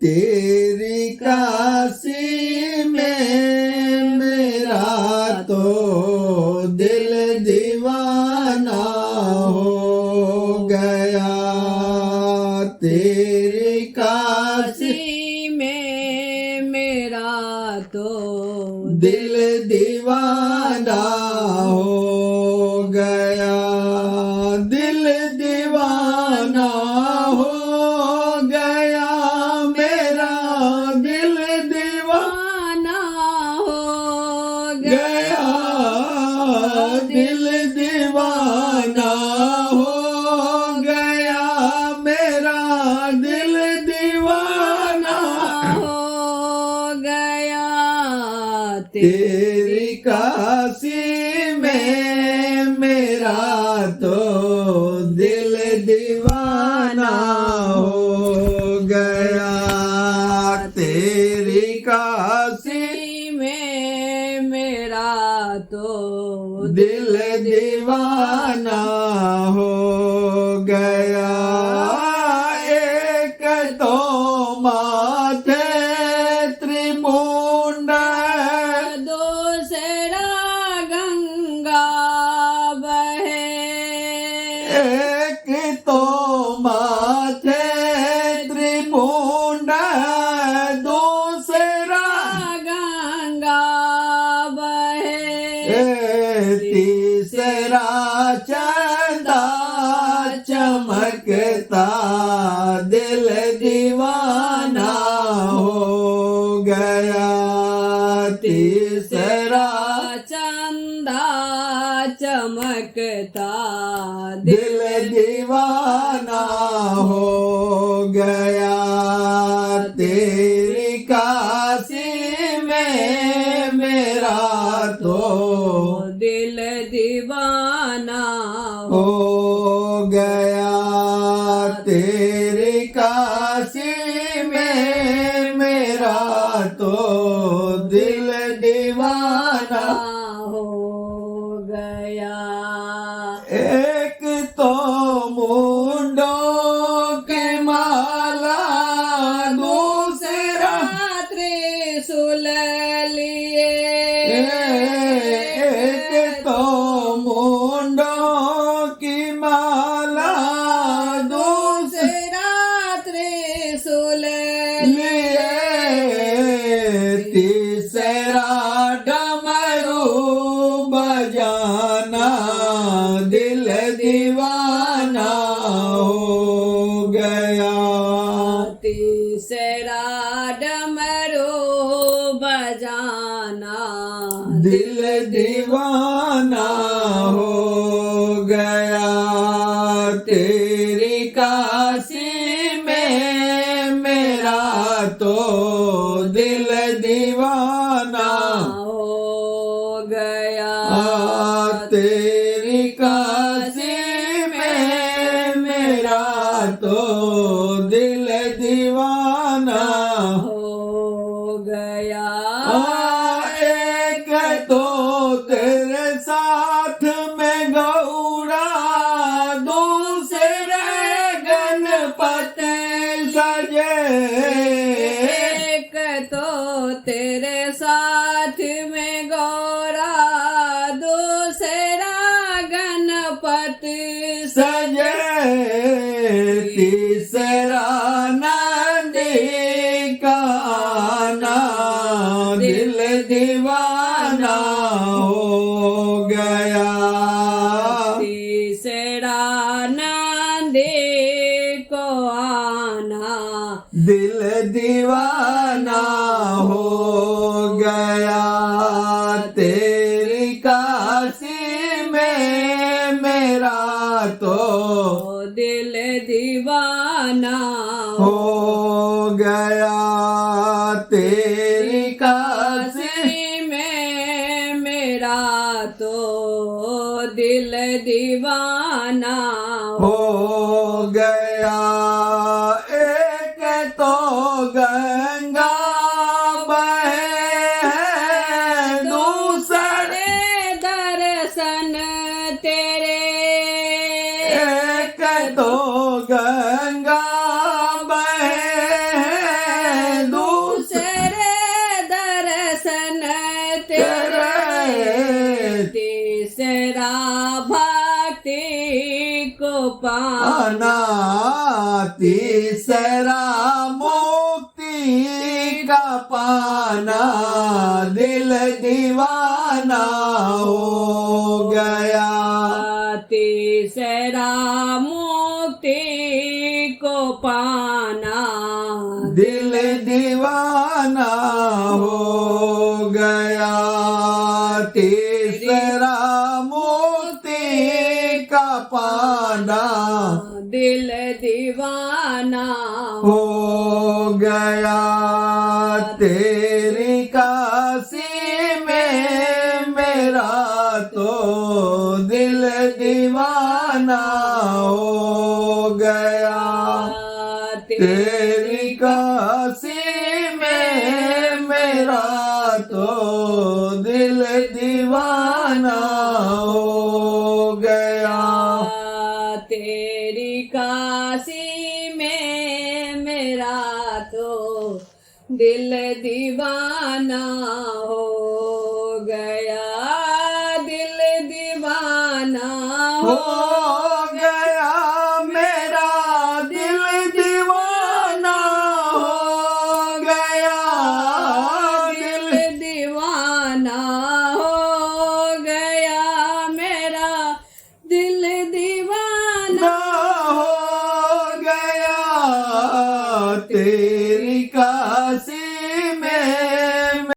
तेरी काशी में मेरा तो दिल दीवाना हो गया। तेरी काशी में मेरा तो दिल दीवाना हो गया। दिल दीवाना हो गया मेरा, दिल दीवाना हो गया। दिल दीवाना हो गया मेरा, दिल दीवाना हो गया। तेरी काशी में मेरा तो दिल दीवाना हो गया। तेरी काशी में मेरा तो दिल दीवाना हो गया। एक तो माथे त्रिपुंड, दूसरा गंगा बहे। एक तो माथे त्रिपुंड, दूसरा गंगा बहे। तीसरा चंदा चमकता, दिल दीवाना हो गया। तीसरा चंदा चमकता, दिल दीवाना हो गया। तेरी काशी में मेरा तो दिल दीवाना हो गया। तेरी काशी में मेरा तो दिल दीवाना हो गया। एक तो मुंडों की माला, दूसरा त्रिशूल लिए। एक तो मुंडों की माला, दूसरा त्रिशूल लिए। तीसरा डमरू बजाना, दिल दीवाना हो गया। तीसरा डमरू बजाना, दिल दीवाना हो गया। तेरी काशी में मेरा तो दिल दीवाना हो गया। तेरी काशी में मेरा तो दिल दीवाना हो गया। एक तो तेरे साथ में गौरा, दूसरे गणपति सजे। एक तो तेरे साथ में गौरा, दूसरा गणपति सजे। तीसरा नंदी का आना, दिल दीवाना हो गया। तीसरा नंदी को आना, दिल दीवाना हो गया। तेरी काशी में मेरा तो दिल दीवाना हो गया। तेरी काशी में मेरा तो दिल दीवाना हो गया। एक तो गंगा बहे है, दूसरे दर्शन तेरे। एक तो गंगा बहे आना तीसरा मुक्ति का पाना दिल दीवाना हो गया तीसरा मुक्ति को पाना दिल दीवाना हो गया तीसरा मुक्ति का पाना दिल दीवाना हो गया तेरी काशी में मेरा तो दिल दीवाना हो गया तेरी काशी में मेरा तो दिल दीवाना हो गया तेरी काशी में मेरा तो दिल दीवाना हो गया दिल दीवाना हो